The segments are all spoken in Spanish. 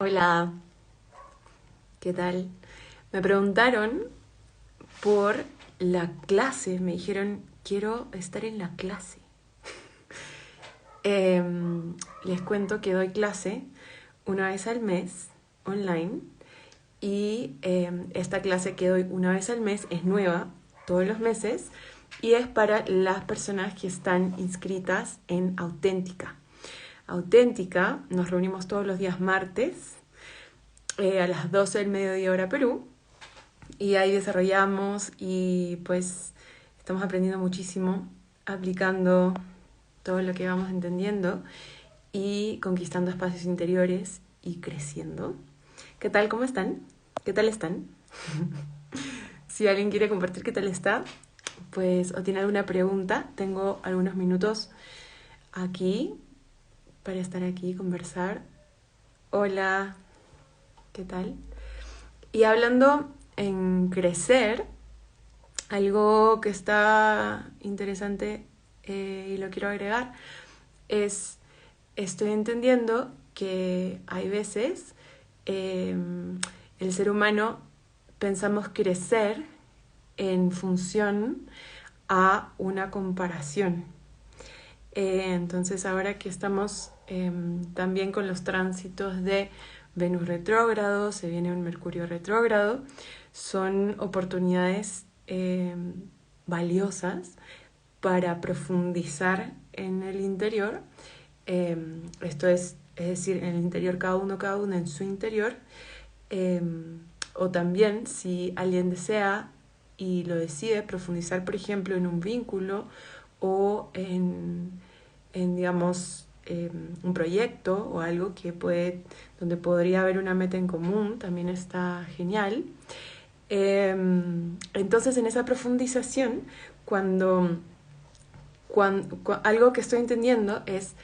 Hola, ¿qué tal? Me preguntaron por la clase, me dijeron, quiero estar en la clase. Les cuento que doy clase una vez al mes online y esta clase que doy una vez al mes es nueva todos los meses y es para las personas que están inscritas en Auténtica. Auténtica, nos reunimos todos los días martes a las 12 del mediodía hora Perú y ahí desarrollamos y pues estamos aprendiendo muchísimo, aplicando todo lo que vamos entendiendo y conquistando espacios interiores y creciendo. ¿Qué tal? ¿Cómo están? ¿Qué tal están? Si alguien quiere compartir qué tal está, pues o tiene alguna pregunta, tengo algunos minutos aquí para estar aquí y conversar. Hola, ¿qué tal? Y hablando en crecer, algo que está interesante y lo quiero agregar es, estoy entendiendo que hay veces el ser humano pensamos crecer en función a una comparación. Entonces ahora que estamos también con los tránsitos de Venus retrógrado, se viene un Mercurio retrógrado, son oportunidades valiosas para profundizar en el interior. Esto es decir, en el interior cada uno en su interior. O también si alguien desea y lo decide profundizar, por ejemplo, en un vínculo o en digamos, un proyecto o algo que donde podría haber una meta en común, también está genial. Entonces, en esa profundización, cuando algo que estoy entendiendo es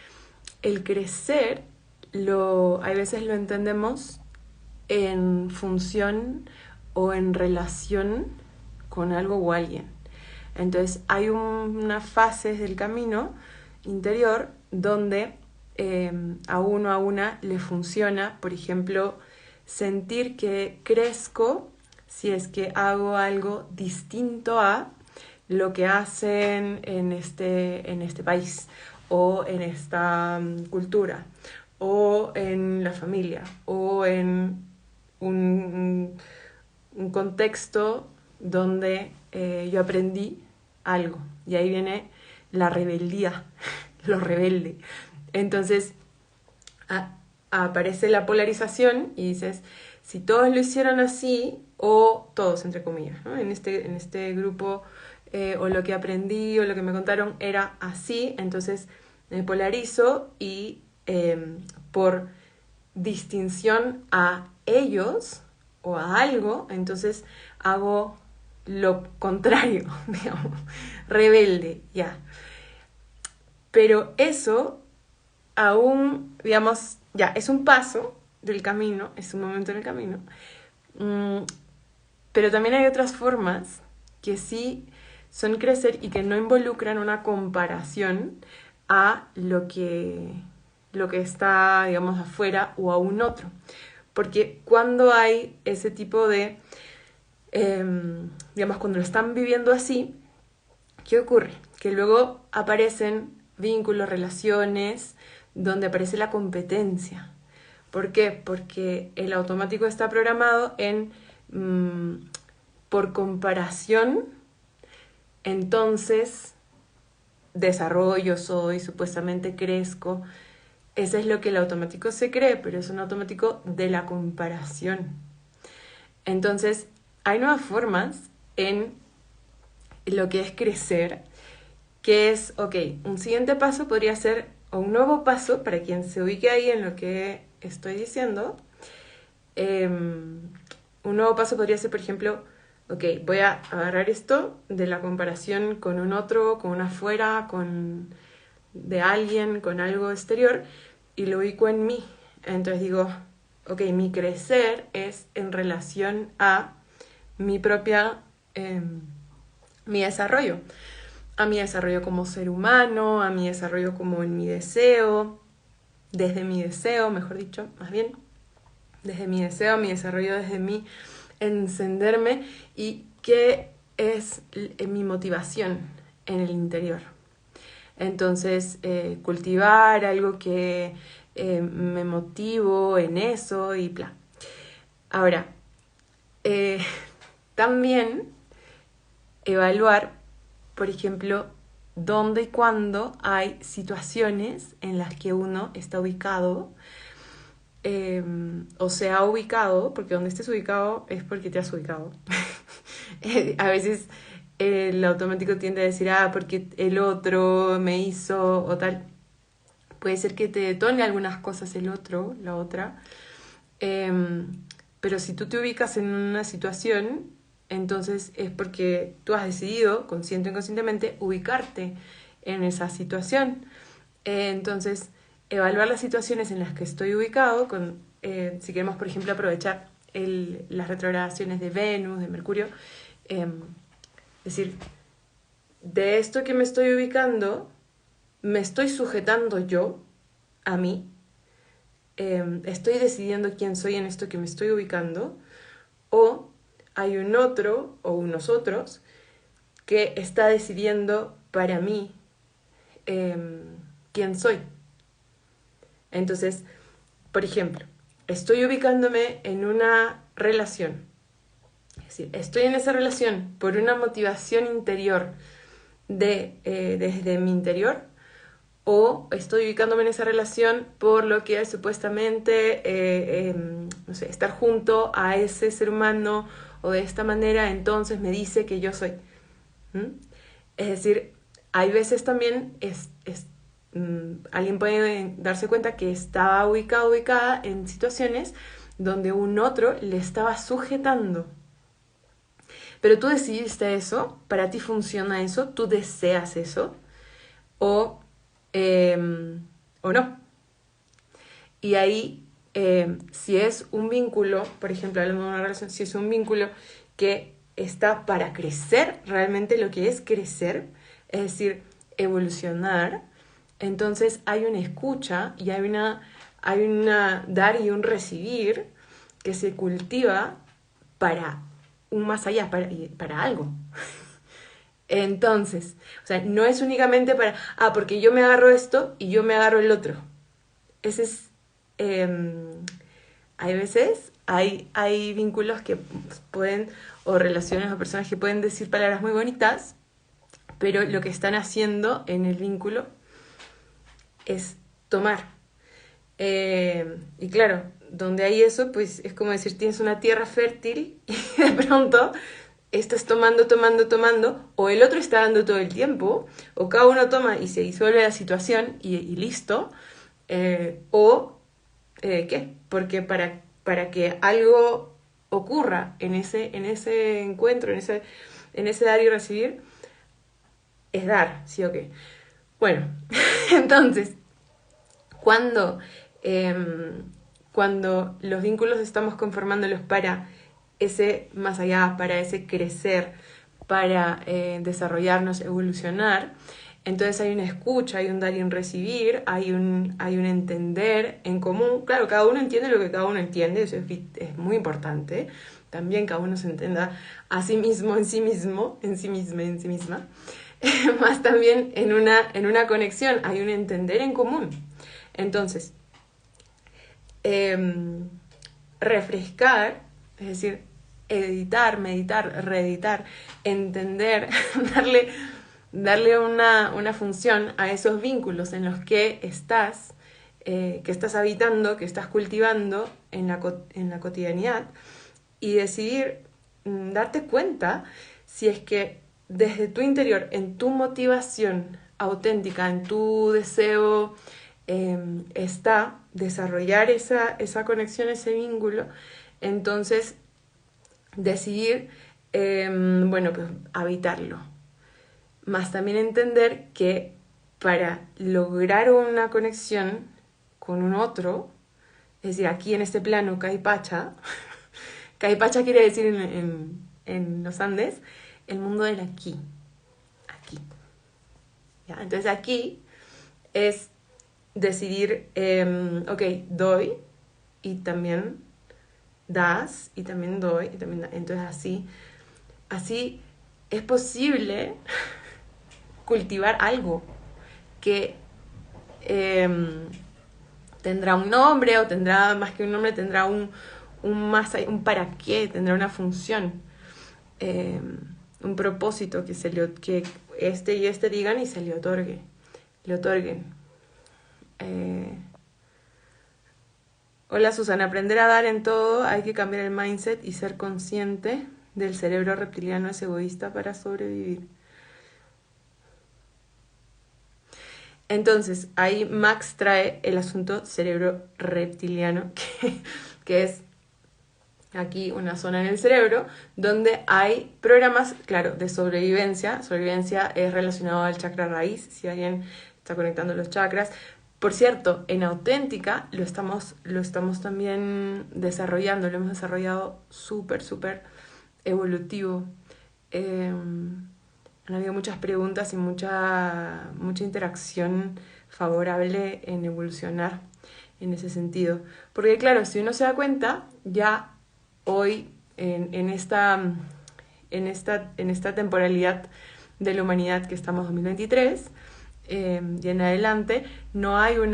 el crecer, a veces lo entendemos en función o en relación con algo o alguien. Entonces hay unas fases del camino interior donde a uno a una le funciona, por ejemplo, sentir que crezco si es que hago algo distinto a lo que hacen en este país o en esta cultura o en la familia o en un contexto donde yo aprendí algo. Y ahí viene la rebeldía, lo rebelde. Entonces aparece la polarización y dices, si todos lo hicieron así, o todos, entre comillas, ¿no? En este grupo, o lo que aprendí o lo que me contaron era así, entonces me polarizo y por distinción a ellos o a algo, entonces hago lo contrario, digamos, rebelde, ya. Pero eso aún, digamos, ya, es un paso del camino, es un momento en el camino, pero también hay otras formas que sí son crecer y que no involucran una comparación a lo que está, digamos, afuera o a un otro. Porque cuando hay ese tipo de, digamos, cuando lo están viviendo así, ¿qué ocurre? Que luego aparecen vínculos, relaciones, donde aparece la competencia. ¿Por qué? Porque el automático está programado en, por comparación, entonces desarrollo, soy, supuestamente crezco. Eso es lo que el automático se cree, pero es un automático de la comparación. Entonces, hay nuevas formas en lo que es crecer, que es, ok, un siguiente paso podría ser, o un nuevo paso, para quien se ubique ahí en lo que estoy diciendo, un nuevo paso podría ser, por ejemplo, ok, voy a agarrar esto de la comparación con un otro, con una afuera, de alguien, con algo exterior, y lo ubico en mí. Entonces digo, ok, mi crecer es en relación a mi propia, mi desarrollo. A mi desarrollo como ser humano, a mi desarrollo como en mi deseo, desde mi deseo, mejor dicho, más bien. desde mi deseo, mi desarrollo, desde mi encenderme y qué es mi motivación en el interior. Entonces, cultivar algo que me motivo en eso y bla. Ahora, también evaluar, por ejemplo, dónde y cuándo hay situaciones en las que uno está ubicado o se ha ubicado, porque donde estés ubicado es porque te has ubicado. A veces el automático tiende a decir, porque el otro me hizo o tal. Puede ser que te detone algunas cosas el otro, la otra. Pero si tú te ubicas en una situación, entonces es porque tú has decidido, consciente o inconscientemente, ubicarte en esa situación. Entonces, evaluar las situaciones en las que estoy ubicado, si queremos, por ejemplo, aprovechar las retrogradaciones de Venus, de Mercurio, decir, de esto que me estoy ubicando, me estoy sujetando yo a mí, estoy decidiendo quién soy en esto que me estoy ubicando, o hay un otro o unos otros que está decidiendo para mí quién soy. Entonces, por ejemplo, estoy ubicándome en una relación. Es decir, estoy en esa relación por una motivación interior desde mi interior, o estoy ubicándome en esa relación por lo que es supuestamente, no sé, estar junto a ese ser humano o de esta manera, entonces me dice que yo soy. ¿Mm? Es decir, hay veces también alguien puede darse cuenta que estaba ubicada en situaciones donde un otro le estaba sujetando. Pero tú decidiste eso, para ti funciona eso, tú deseas eso, o, o no. Y ahí, si es un vínculo, por ejemplo, hablando de una relación, si es un vínculo que está para crecer realmente lo que es crecer, es decir, evolucionar, entonces hay una escucha y hay una dar y un recibir que se cultiva para un más allá, para algo. Entonces, o sea, no es únicamente porque yo me agarro esto y yo me agarro el otro. Ese es, hay veces, hay vínculos que pueden, o relaciones o personas que pueden decir palabras muy bonitas, pero lo que están haciendo en el vínculo es tomar. Y claro, donde hay eso, pues es como decir, tienes una tierra fértil y de pronto estás tomando, tomando, tomando, o el otro está dando todo el tiempo, o cada uno toma y se disuelve la situación y listo, o ¿qué? Porque para que algo ocurra en ese encuentro, en ese dar y recibir, es dar, ¿sí o qué? Bueno, entonces, cuando, cuando los vínculos estamos conformándolos para ese más allá, para ese crecer, para desarrollarnos, evolucionar, entonces hay una escucha, hay un dar y un recibir, hay un entender en común. Claro, cada uno entiende lo que cada uno entiende, eso es muy importante. También cada uno se entienda a sí mismo, en sí mismo, en sí misma, en sí misma. Más también en una conexión, hay un entender en común. Entonces, refrescar, es decir, editar, meditar, reeditar, entender, darle una función a esos vínculos en los que estás habitando, que estás cultivando en la cotidianidad, y decidir darte cuenta si es que desde tu interior, en tu motivación auténtica, en tu deseo, está desarrollar esa conexión, ese vínculo. Entonces decidir, bueno, pues habitarlo. Más también entender que para lograr una conexión con un otro, es decir, aquí en este plano Caipacha, Caipacha quiere decir en los Andes, el mundo del aquí. Aquí. ¿Ya? Entonces aquí es decidir, ok, doy y también das y también doy, y también entonces así es posible cultivar algo que tendrá un nombre o tendrá más que un nombre, tendrá un para qué, tendrá una función, eh, un propósito que este y este digan y se le otorguen. Eh, Hola Susana, aprender a dar en todo, hay que cambiar el mindset y ser consciente del cerebro reptiliano es egoísta para sobrevivir. Entonces, ahí Max trae el asunto cerebro reptiliano, que es aquí una zona en el cerebro donde hay programas, claro, de sobrevivencia. Sobrevivencia es relacionado al chakra raíz, si alguien está conectando los chakras. Por cierto, en Auténtica lo estamos también desarrollando, lo hemos desarrollado súper evolutivo. Han habido muchas preguntas y mucha interacción favorable en evolucionar en ese sentido. Porque claro, si uno se da cuenta, ya hoy en esta temporalidad de la humanidad que estamos 2023 y en adelante, no hay un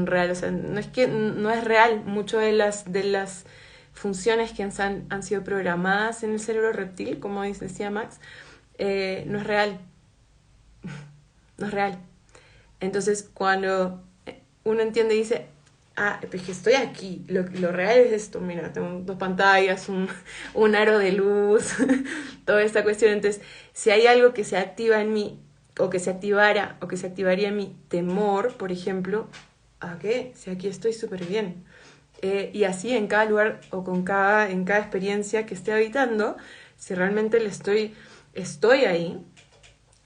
real, o sea, no es real mucho de las funciones que han sido programadas en el cerebro reptil, como decía Max, no es real. No es real. Entonces, cuando uno entiende y dice, pues que estoy aquí, lo real es esto, mira, tengo 2 pantallas, un aro de luz, toda esta cuestión. Entonces, si hay algo que se activa en mí, o que se activara, o que se activaría en mí, temor, por ejemplo, ¿a qué? Si aquí estoy súper bien. Y así en cada lugar o en cada experiencia que esté habitando, si realmente estoy ahí,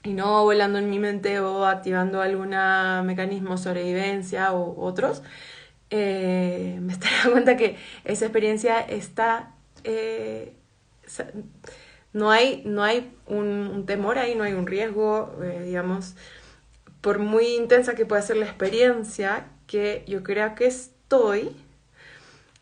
y no volando en mi mente o activando algún mecanismo de sobrevivencia o otros, me estaré dando cuenta que esa experiencia está... no hay un temor ahí, no hay un riesgo, digamos, por muy intensa que pueda ser la experiencia que yo creo que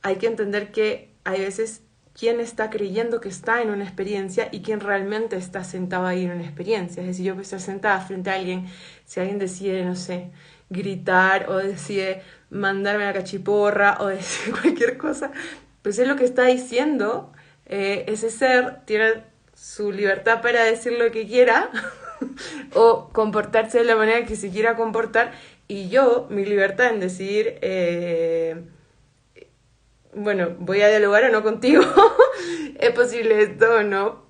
hay que entender que hay veces quién está creyendo que está en una experiencia y quién realmente está sentado ahí en una experiencia. Es decir, yo puedo estar sentada frente a alguien, si alguien decide, no sé, gritar o decide mandarme a la cachiporra o decir cualquier cosa, pues es lo que está diciendo. Ese ser tiene su libertad para decir lo que quiera o comportarse de la manera que se quiera comportar, y yo, mi libertad en decidir... bueno, voy a dialogar o no contigo, es posible esto o no,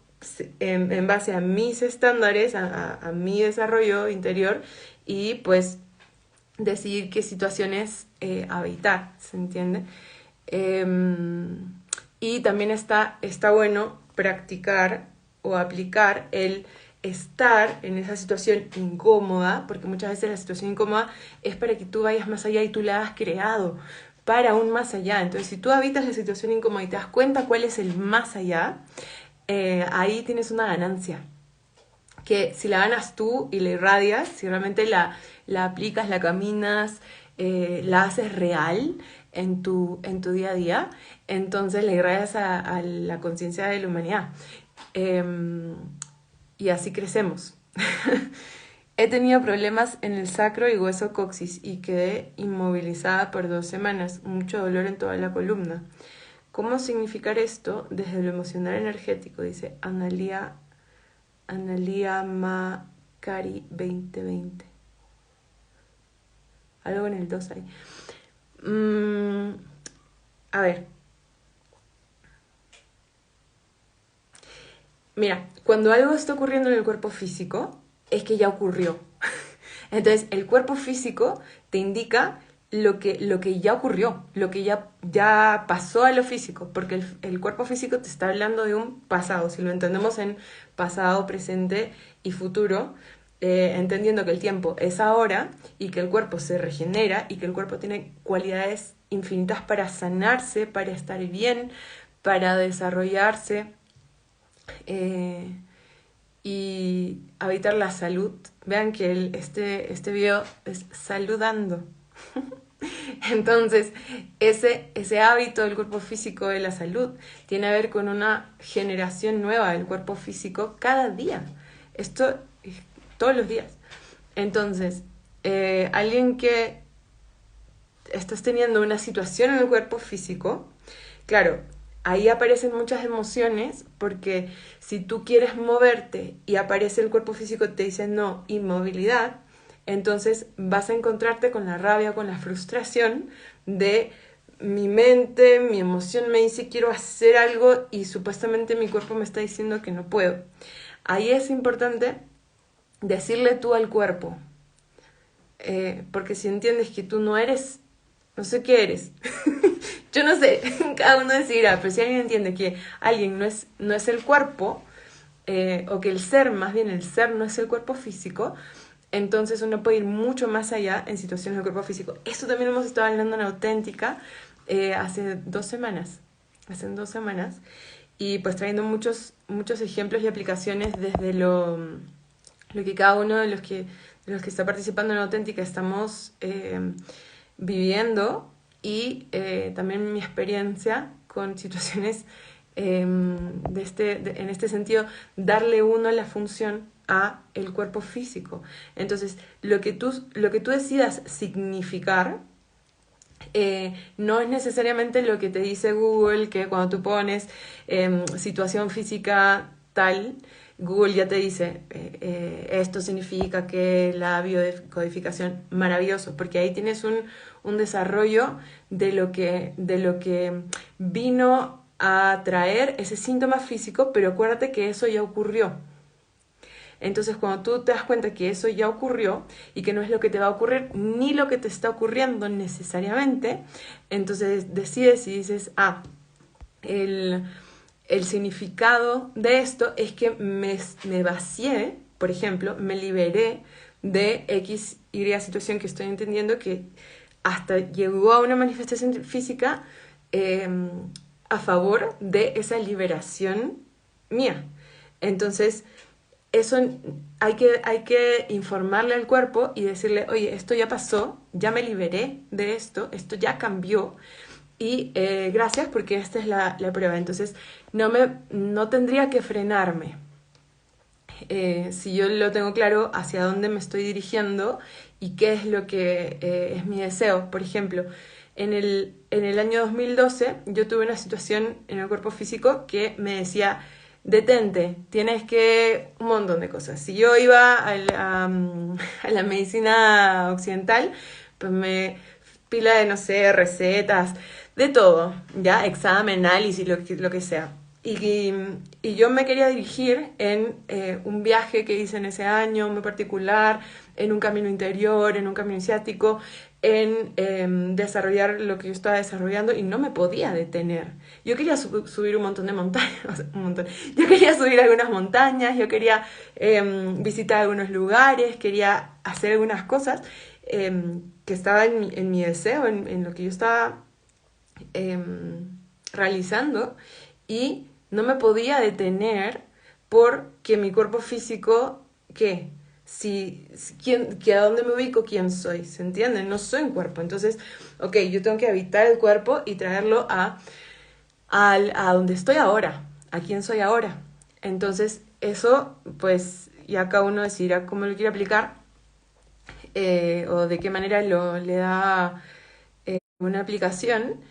en base a mis estándares, a mi desarrollo interior, y pues decidir qué situaciones habitar, ¿se entiende? Y también está bueno practicar o aplicar el estar en esa situación incómoda, porque muchas veces la situación incómoda es para que tú vayas más allá y tú la has creado para un más allá. Entonces, si tú habitas la situación incómoda y te das cuenta cuál es el más allá, ahí tienes una ganancia. Que si la ganas tú y la irradias, si realmente la aplicas, la caminas, la haces real en tu día a día, entonces la irradias a la conciencia de la humanidad. Y así crecemos. He tenido problemas en el sacro y hueso coxis y quedé inmovilizada por 2 semanas, mucho dolor en toda la columna. ¿Cómo significar esto desde lo emocional energético? Dice Analia Macari 2020. Algo en el 2 ahí. A ver. Mira, cuando algo está ocurriendo en el cuerpo físico, es que ya ocurrió. Entonces, el cuerpo físico te indica lo que ya ocurrió, lo que ya pasó a lo físico, porque el cuerpo físico te está hablando de un pasado. Si lo entendemos en pasado, presente y futuro, entendiendo que el tiempo es ahora y que el cuerpo se regenera y que el cuerpo tiene cualidades infinitas para sanarse, para estar bien, para desarrollarse, y habitar la salud. Vean que este video es saludando. Entonces, ese hábito del cuerpo físico, de la salud, tiene a ver con una generación nueva del cuerpo físico cada día. Esto todos los días. Entonces, alguien que estás teniendo una situación en el cuerpo físico, claro, ahí aparecen muchas emociones, porque si tú quieres moverte y aparece el cuerpo físico y te dice no, inmovilidad, entonces vas a encontrarte con la rabia, con la frustración de mi mente, mi emoción me dice quiero hacer algo y supuestamente mi cuerpo me está diciendo que no puedo. Ahí es importante decirle tú al cuerpo, porque si entiendes que tú no eres, no sé qué eres, yo no sé, cada uno decidirá, pero si alguien entiende que alguien no es el cuerpo, o que el ser, más bien el ser no es el cuerpo físico, entonces uno puede ir mucho más allá en situaciones del cuerpo físico. Esto también hemos estado hablando en Auténtica hace 2 semanas, y pues trayendo muchos ejemplos y aplicaciones desde lo que cada uno de los que está participando en Auténtica estamos viviendo, y también mi experiencia con situaciones en este sentido, darle uno la función a el cuerpo físico. Entonces, lo que tú decidas significar no es necesariamente lo que te dice Google, que cuando tú pones situación física tal, Google ya te dice, esto significa que la biodecodificación, maravilloso, porque ahí tienes un desarrollo de lo que vino a traer ese síntoma físico, pero acuérdate que eso ya ocurrió. Entonces, cuando tú te das cuenta que eso ya ocurrió y que no es lo que te va a ocurrir ni lo que te está ocurriendo necesariamente, entonces decides y dices, el significado de esto es que me vacié, por ejemplo, me liberé de X, Y situación que estoy entendiendo que hasta llegó a una manifestación física a favor de esa liberación mía. Entonces, eso hay que informarle al cuerpo y decirle, oye, esto ya pasó, ya me liberé de esto ya cambió, y gracias porque esta es la prueba. Entonces, no tendría que frenarme. Si yo lo tengo claro hacia dónde me estoy dirigiendo y qué es lo que es mi deseo. Por ejemplo, en el año 2012 yo tuve una situación en el cuerpo físico que me decía, detente, tienes que un montón de cosas. Si yo iba a la medicina occidental, pues me pila de, no sé, recetas, de todo, ya, examen, análisis, lo que sea. Y yo me quería dirigir en un viaje que hice en ese año muy particular, en un camino interior, en un camino iniciático, en desarrollar lo que yo estaba desarrollando, y no me podía detener. Yo quería subir un montón de montañas, o sea, un montón. Yo quería subir algunas montañas, yo quería visitar algunos lugares, quería hacer algunas cosas que estaba en mi deseo, en lo que yo estaba realizando, y no me podía detener porque mi cuerpo físico, ¿qué? Que a dónde me ubico, quién soy, ¿se entiende? No soy un cuerpo. Entonces, ok, yo tengo que habitar el cuerpo y traerlo a donde estoy ahora, a quién soy ahora. Entonces, eso, pues, ya cada uno decidirá cómo lo quiere aplicar, o de qué manera le da una aplicación.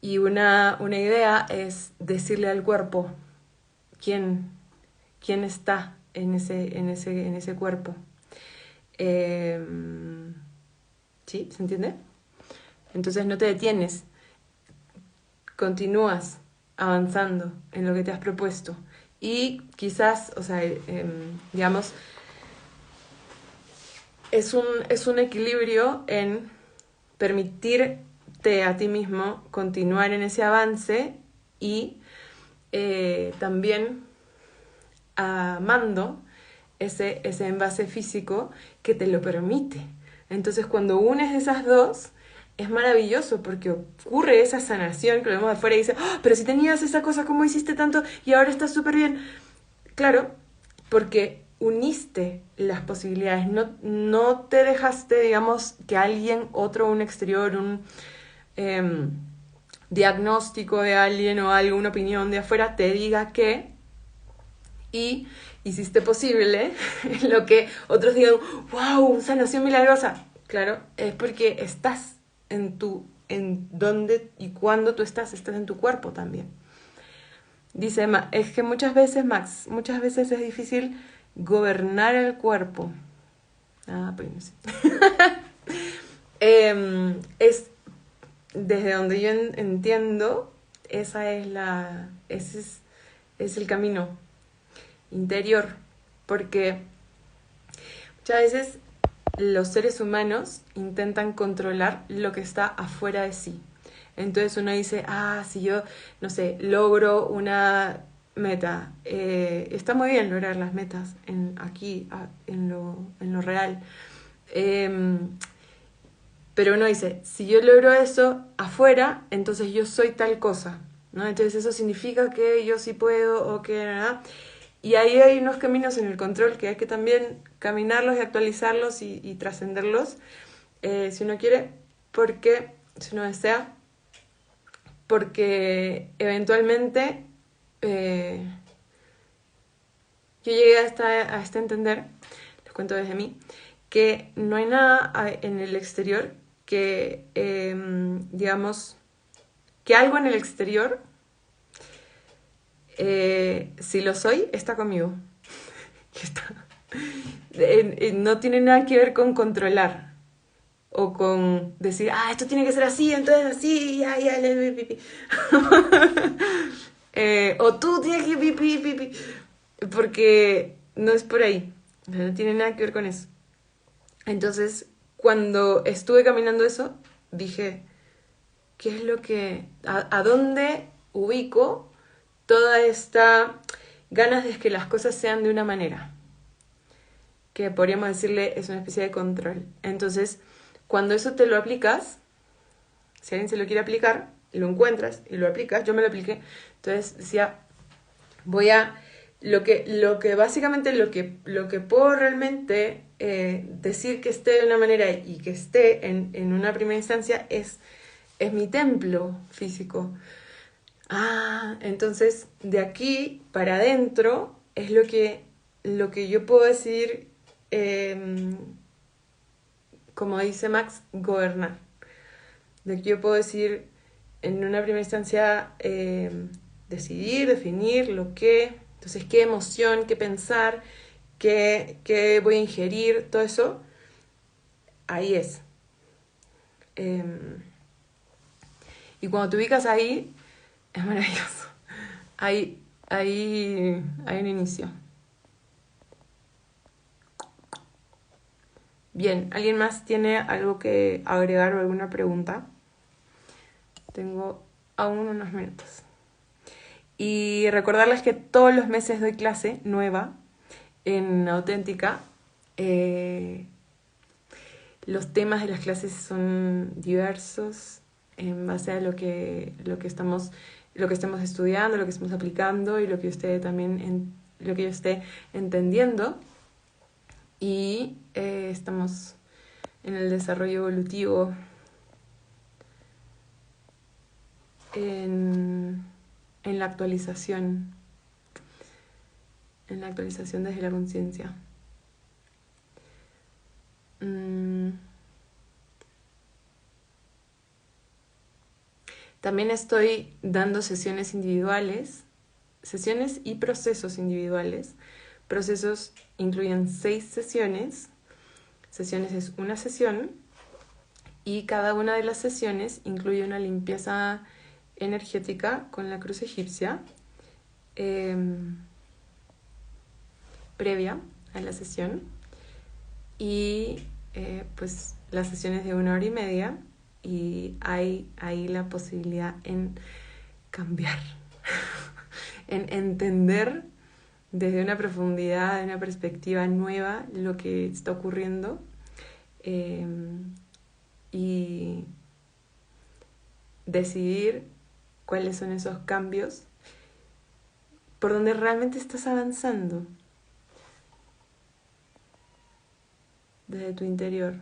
Y una idea es decirle al cuerpo quién está en ese cuerpo. ¿Sí? ¿Se entiende? Entonces no te detienes, continúas avanzando en lo que te has propuesto. Y quizás, o sea, digamos, es un equilibrio en permitirte a ti mismo continuar en ese avance, y también amando ese envase físico que te lo permite. Entonces, cuando unes esas dos, es maravilloso porque ocurre esa sanación que lo vemos de afuera y dice, oh, pero si tenías esa cosa, ¿cómo hiciste tanto? Y ahora estás súper bien. Claro, porque uniste las posibilidades, no te dejaste, digamos, que alguien, otro, un exterior, un diagnóstico de alguien o algo, una opinión de afuera, te diga que, y hiciste posible lo que otros digan, wow, sanación milagrosa. Claro, es porque estás en dónde y cuándo tú estás en tu cuerpo también. Dice, es que muchas veces, Max, muchas veces es difícil gobernar el cuerpo. Ah, pues no sé. Es desde donde yo entiendo, ese es el camino interior, porque muchas veces los seres humanos intentan controlar lo que está afuera de sí. Entonces uno dice, si yo, no sé, logro una meta, está muy bien lograr las metas aquí, en lo real. Pero uno dice, si yo logro eso afuera, entonces yo soy tal cosa, ¿no? Entonces eso significa que yo sí puedo o que nada. Y ahí hay unos caminos en el control que hay que también caminarlos y actualizarlos y trascenderlos, si uno quiere, porque, si uno desea, porque eventualmente yo llegué a este entender, les cuento desde mí, que no hay nada en el exterior que, digamos, que algo en el exterior, si lo soy, está conmigo. No tiene nada que ver con controlar o con decir, esto tiene que ser así, entonces así, ya, pipi. O tú tienes que pipi, pipi. Porque no es por ahí. No tiene nada que ver con eso. Entonces, cuando estuve caminando eso, dije, ¿qué es lo que... a dónde ubico toda esta ganas de que las cosas sean de una manera? Que podríamos decirle es una especie de control. Entonces, cuando eso te lo aplicas, si alguien se lo quiere aplicar, lo encuentras y lo aplicas, yo me lo apliqué. Entonces decía, voy a... Lo que básicamente lo que puedo realmente decir que esté de una manera y que esté en una primera instancia es mi templo físico. Entonces de aquí para adentro es lo que yo puedo decir, como dice Max, gobernar. De que yo puedo decir en una primera instancia, decidir, definir lo que, entonces qué emoción, qué pensar, qué voy a ingerir, todo eso, ahí es. Y cuando te ubicas ahí, es maravilloso. Hay un inicio. Bien, ¿alguien más tiene algo que agregar o alguna pregunta? Tengo aún unos minutos. Y recordarles que todos los meses doy clase nueva en Auténtica. Los temas de las clases son diversos en base a lo que estemos estudiando, lo que estemos aplicando y lo que usted también lo que yo esté entendiendo. Y estamos en el desarrollo evolutivo, en la actualización desde la conciencia. También estoy dando sesiones individuales, sesiones y procesos individuales. Procesos incluyen 6 sesiones. Sesiones es una sesión y cada una de las sesiones incluye una limpieza energética con la cruz egipcia previa a la sesión, y pues las sesiones de 1 hora y media, y hay ahí la posibilidad en cambiar, en entender desde una profundidad, de una perspectiva nueva lo que está ocurriendo, y decidir cuáles son esos cambios por donde realmente estás avanzando. desde tu interior.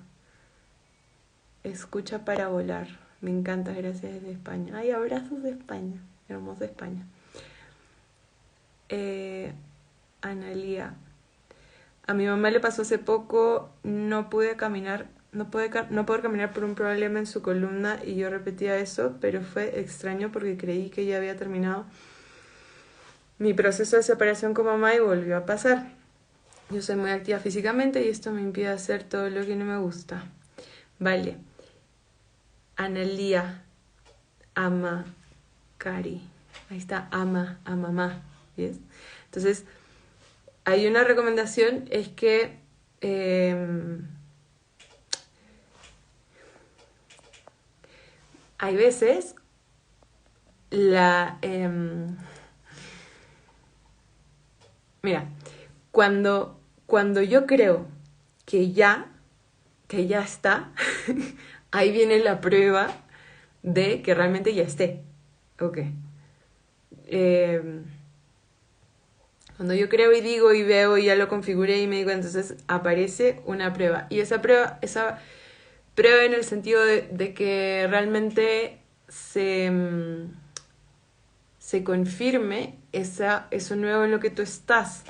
Escucha para volar. Me encanta, gracias desde España. Ay, abrazos de España. Hermosa España. Analía. A mi mamá le pasó hace poco, no pude caminar, no poder caminar por un problema en su columna y yo repetía eso, pero fue extraño porque creí que ya había terminado mi proceso de separación con mamá y volvió a pasar. Yo soy muy activa físicamente y esto me impide hacer todo lo que no me gusta. Vale. Analía, ama, Cari. Ahí está, ama, a mamá. ¿Ves? Entonces, hay una recomendación, es que hay veces mira, cuando yo creo que ya está, ahí viene la prueba de que realmente ya esté. Ok. Cuando yo creo y digo y veo y ya lo configuré y me digo, entonces aparece una prueba. Y esa prueba en el sentido de que realmente se confirme eso nuevo en lo que tú estás.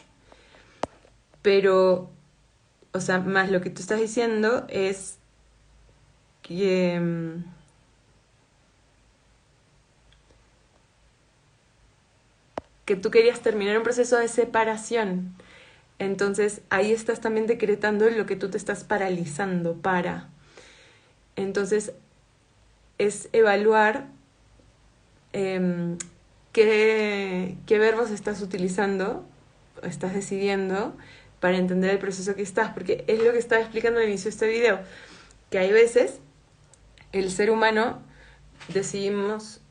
Pero, o sea, más lo que tú estás diciendo es que tú querías terminar un proceso de separación. Entonces ahí estás también decretando lo que tú te estás paralizando para. Entonces es evaluar qué verbos estás utilizando, estás decidiendo para entender el proceso que estás, porque es lo que estaba explicando al inicio de este video, que hay veces el ser humano decidimos,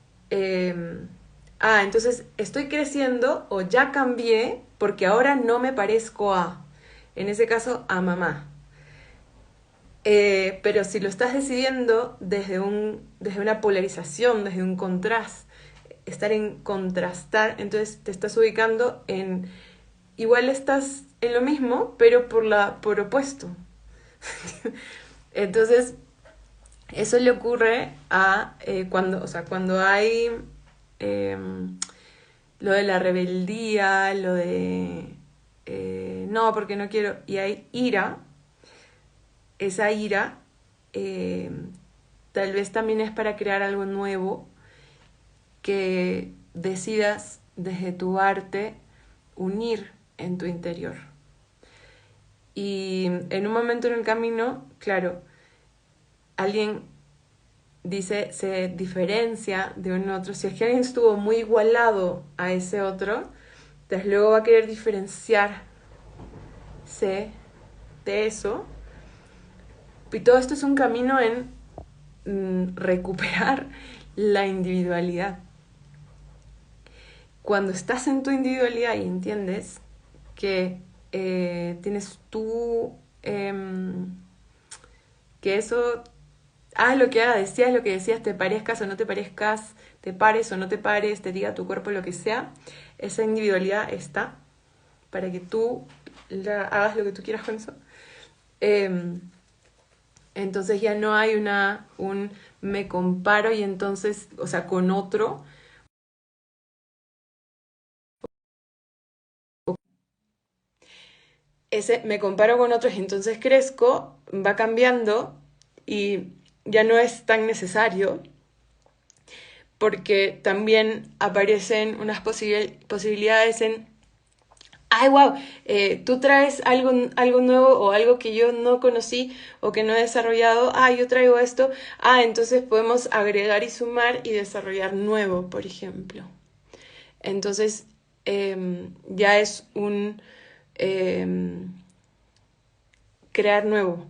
entonces estoy creciendo o ya cambié porque ahora no me parezco a, en ese caso, a mamá. Pero si lo estás decidiendo desde una polarización, desde un contraste, estar en contrastar, entonces te estás ubicando en, igual estás en lo mismo, pero por opuesto. Entonces, eso le ocurre a cuando hay lo de la rebeldía, lo de no, porque no quiero, y hay ira. Esa ira tal vez también es para crear algo nuevo que decidas desde tu arte unir en tu interior. Y en un momento en el camino, claro, alguien dice, se diferencia de un otro. Si es que alguien estuvo muy igualado a ese otro, entonces luego va a querer diferenciarse de eso. Y todo esto es un camino en recuperar la individualidad. Cuando estás en tu individualidad y entiendes que tienes tú, que eso, haz lo que hagas, decías lo que decías, te parezcas o no te parezcas, te pares o no te pares, te diga tu cuerpo lo que sea, esa individualidad está para que tú hagas lo que tú quieras con eso. Entonces ya no hay un me comparo y entonces, o sea, con otro. Ese me comparo con otros y entonces crezco, va cambiando y ya no es tan necesario porque también aparecen unas posibilidades en, ay, wow, tú traes algo nuevo o algo que yo no conocí o que no he desarrollado, yo traigo esto, entonces podemos agregar y sumar y desarrollar nuevo, por ejemplo. Entonces, ya es un crear nuevo.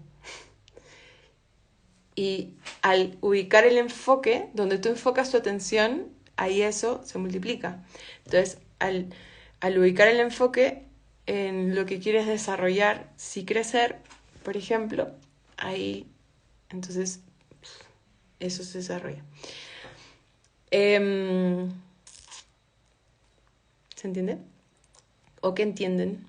Y al ubicar el enfoque, donde tú enfocas tu atención, ahí eso se multiplica. Entonces, al ubicar el enfoque en lo que quieres desarrollar, si crecer, por ejemplo, ahí, entonces, eso se desarrolla. ¿Se entiende? ¿O qué entienden?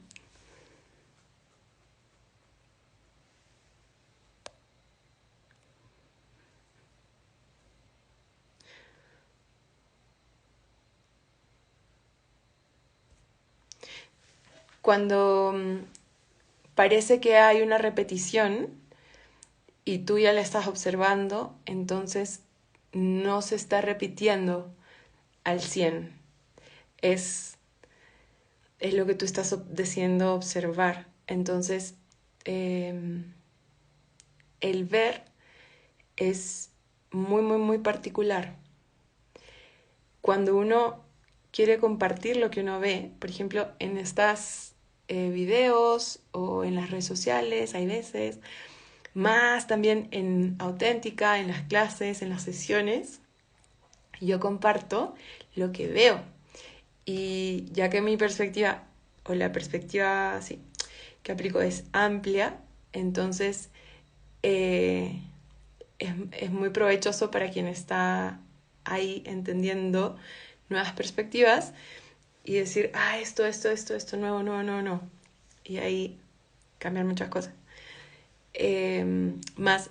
Cuando parece que hay una repetición y tú ya la estás observando, entonces no se está repitiendo al 100. Es lo que tú estás decidiendo observar. Entonces, el ver es muy, muy, muy particular. Cuando uno quiere compartir lo que uno ve, por ejemplo, en estos videos o en las redes sociales, hay veces, más también en Auténtica, en las clases, en las sesiones, yo comparto lo que veo. Y ya que mi perspectiva, o la perspectiva sí, que aplico es amplia, entonces es muy provechoso para quien está ahí entendiendo nuevas perspectivas y decir, esto, nuevo, no. Y ahí cambian muchas cosas. Más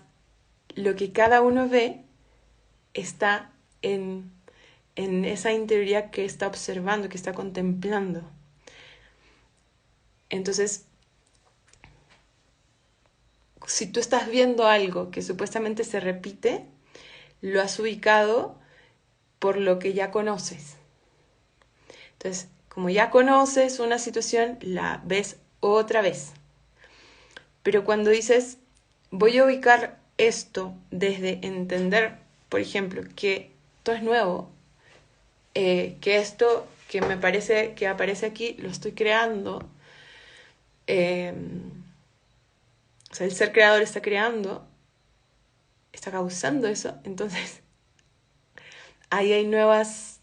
lo que cada uno ve está en esa interioridad que está observando, que está contemplando. Entonces, si tú estás viendo algo que supuestamente se repite, lo has ubicado por lo que ya conoces. Entonces, como ya conoces una situación, la ves otra vez. Pero cuando dices, voy a ubicar esto desde entender, por ejemplo, que esto es nuevo, que esto que me parece que aparece aquí lo estoy creando, o sea, el ser creador está creando, está causando eso, entonces ahí hay nuevos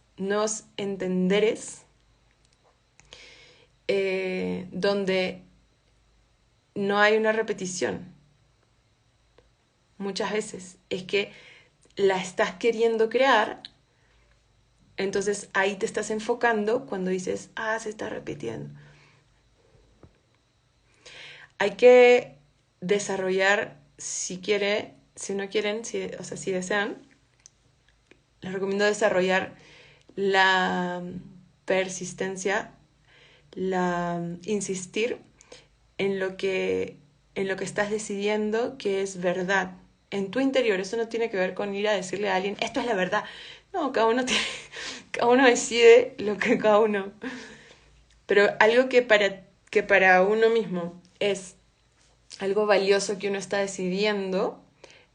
entenderes donde no hay una repetición. Muchas veces es que la estás queriendo crear, entonces ahí te estás enfocando cuando dices, se está repitiendo. Hay que desarrollar, si no quieren, si desean, les recomiendo desarrollar la persistencia, insistir en lo que estás decidiendo que es verdad en tu interior. Eso no tiene que ver con ir a decirle a alguien, esto es la verdad. No, cada uno decide lo que cada uno. Pero algo que para uno mismo es algo valioso que uno está decidiendo,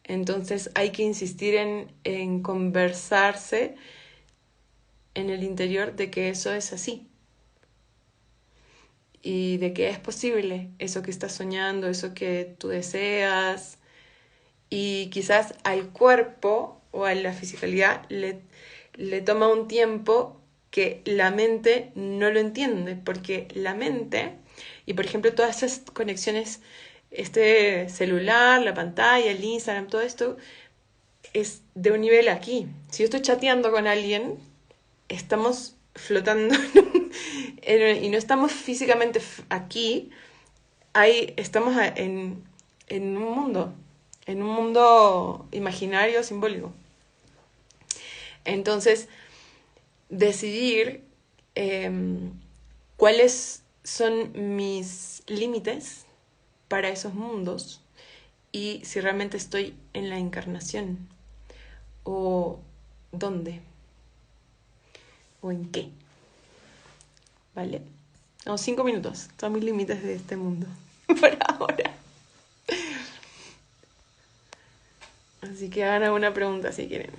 entonces hay que insistir en conversarse en el interior de que eso es así. Y de que es posible eso que estás soñando, eso que tú deseas. Y quizás al cuerpo o a la fisicalidad le toma un tiempo que la mente no lo entiende, porque la mente, y por ejemplo todas esas conexiones, este celular, la pantalla, el Instagram, todo esto, es de un nivel aquí. Si yo estoy chateando con alguien, estamos flotando y no estamos físicamente aquí, estamos en un mundo imaginario, simbólico. Entonces, decidir cuáles son mis límites para esos mundos y si realmente estoy en la encarnación o dónde o en qué. ¿Vale? 5 minutos. Son mis límites de este mundo. Por ahora. Así que hagan alguna pregunta si quieren.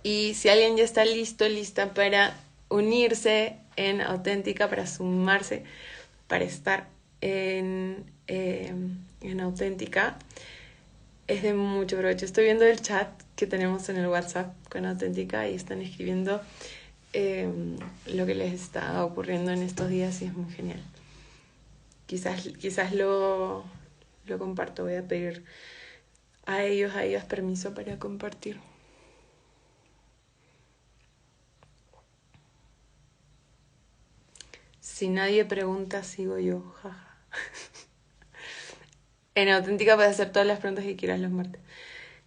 Y si alguien ya está lista para unirse en Auténtica, para sumarse, para estar en Auténtica, es de mucho provecho. Estoy viendo el chat que tenemos en el WhatsApp con Auténtica y están escribiendo lo que les está ocurriendo en estos días y es muy genial. Quizás lo comparto. Voy a pedir a ellas permiso para compartir. Si nadie pregunta, sigo yo. Jaja. En Auténtica puedes hacer todas las preguntas que quieras los martes.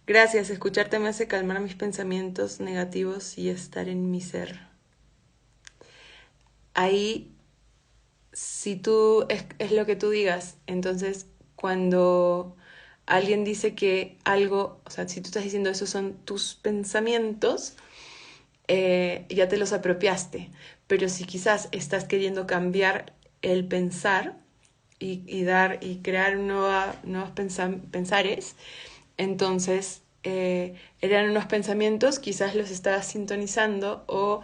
Gracias, escucharte me hace calmar mis pensamientos negativos y estar en mi ser. ahí, si tú, es lo que tú digas, entonces cuando alguien dice que algo, o sea, si tú estás diciendo esos son tus pensamientos, ya te los apropiaste. Pero si quizás estás queriendo cambiar el pensar y crear nuevos pensares, entonces eran unos pensamientos, quizás los estabas sintonizando o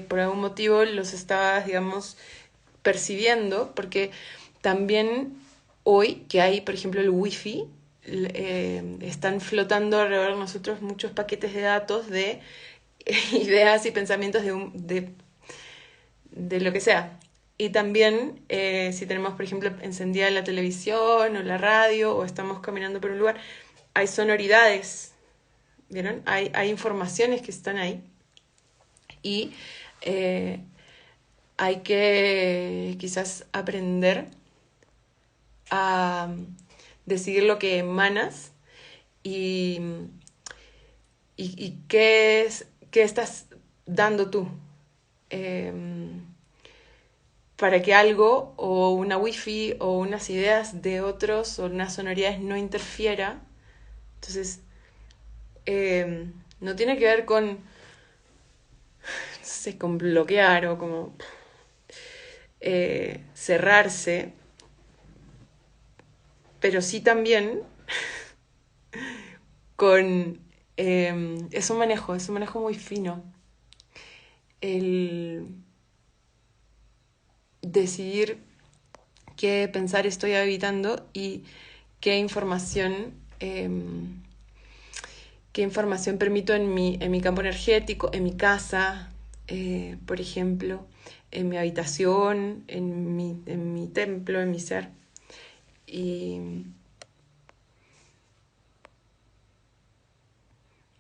por algún motivo los estabas, digamos, percibiendo, porque también hoy que hay, por ejemplo, el wifi, están flotando alrededor de nosotros muchos paquetes de datos de ideas y pensamientos de lo que sea. Y también si tenemos, por ejemplo, encendida la televisión o la radio o estamos caminando por un lugar, hay sonoridades, ¿vieron? Hay informaciones que están ahí y eh, hay que quizás aprender a decidir lo que emanas y, y qué estás dando tú. Eh, para que algo o una wifi o unas ideas de otros o unas sonoridades no interfiera. Entonces, no tiene que ver con, no sé, con bloquear o como cerrarse, pero sí también con es un manejo muy fino. El decidir qué pensar estoy evitando y qué información, qué información permito en mi campo energético, en mi casa, por ejemplo, en mi habitación, en mi templo, en mi ser. Y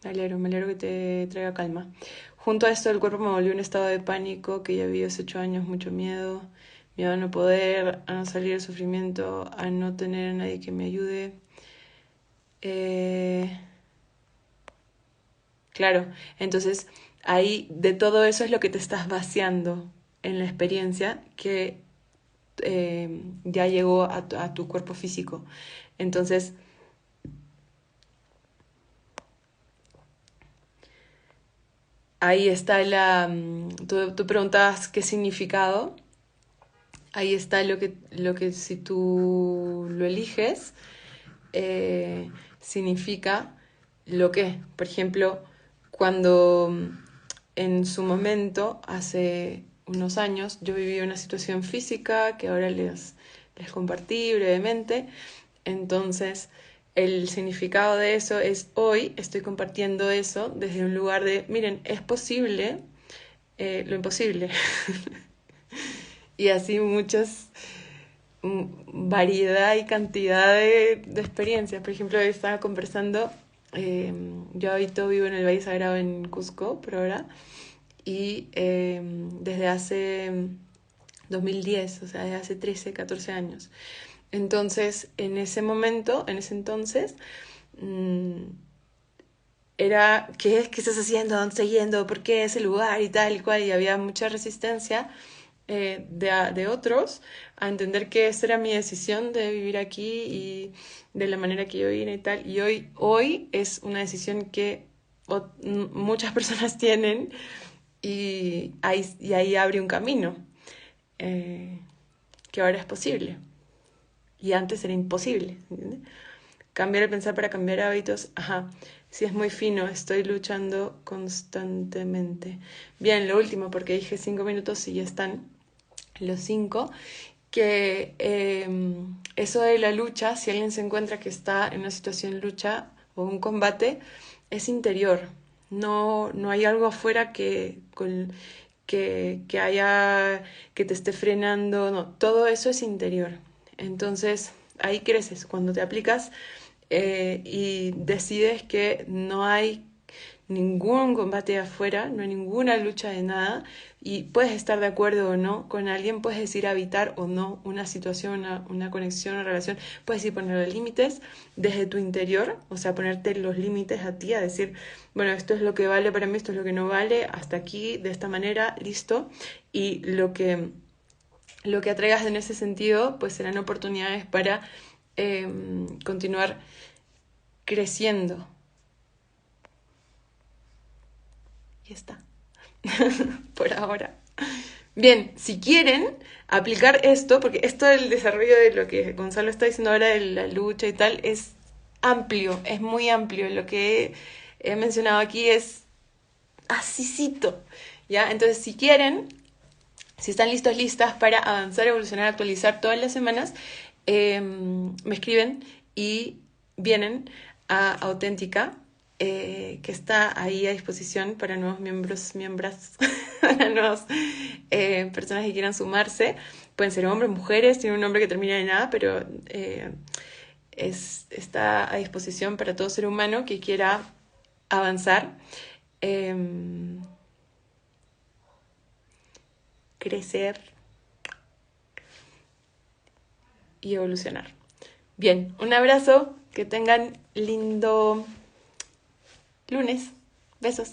me alegro que te traiga calma. Junto a esto, el cuerpo me volvió un estado de pánico que ya viví hace 8 años, mucho miedo, miedo a no poder, a no salir del sufrimiento, a no tener a nadie que me ayude. Claro, entonces ahí de todo eso es lo que te estás vaciando en la experiencia que ya llegó a tu cuerpo físico. Entonces, ahí está tú preguntabas qué significado. Ahí está lo que si tú lo eliges, significa lo que, por ejemplo, cuando en su momento, hace unos años, yo viví una situación física que ahora les compartí brevemente. Entonces, el significado de eso es hoy estoy compartiendo eso desde un lugar de, miren, es posible lo imposible. Y así muchas variedad y cantidad de experiencias. Por ejemplo, estaba conversando, yo vivo en el Valle Sagrado en Cusco por ahora, y desde hace 2010, o sea, desde hace 13, 14 años. Entonces, en ese momento, en ese entonces, era, ¿qué estás haciendo? ¿Dónde estás yendo? ¿Por qué ese lugar? Y tal y cual, y había mucha resistencia de otros a entender que esa era mi decisión de vivir aquí y de la manera que yo vine y tal. Y hoy es una decisión que muchas personas tienen y ahí abre un camino eh, que ahora es posible y antes era imposible, ¿entiendes? Cambiar el pensar para cambiar hábitos, ajá, sí es muy fino, estoy luchando constantemente. Bien, lo último, porque dije 5 minutos y ya están los 5, que eso de la lucha, si alguien se encuentra que está en una situación de lucha o un combate, es interior. No hay algo afuera que haya, que te esté frenando, no, todo eso es interior. Entonces, ahí creces, cuando te aplicas y decides que ningún combate de afuera, no hay ninguna lucha de nada, y puedes estar de acuerdo o no con alguien, puedes decir habitar o no una situación, una conexión, una relación, puedes decir poner límites desde tu interior, o sea, ponerte los límites a ti, a decir, bueno, esto es lo que vale para mí, esto es lo que no vale, hasta aquí, de esta manera, listo, y lo que atraigas en ese sentido, pues serán oportunidades para continuar creciendo. Y está. Por ahora. Bien, si quieren aplicar esto, porque esto del desarrollo de lo que Gonzalo está diciendo ahora de la lucha y tal, es amplio, es muy amplio. Lo que he mencionado aquí es asícito, ¿ya? Entonces, si quieren, si están listos, listas para avanzar, evolucionar, actualizar todas las semanas, me escriben y vienen a Auténtica, que está ahí a disposición para nuevos miembros, para nuevas personas que quieran sumarse. Pueden ser hombres, mujeres, tiene un nombre que termina en A, pero está a disposición para todo ser humano que quiera avanzar, crecer y evolucionar. Bien, un abrazo, que tengan lindo lunes. Besos.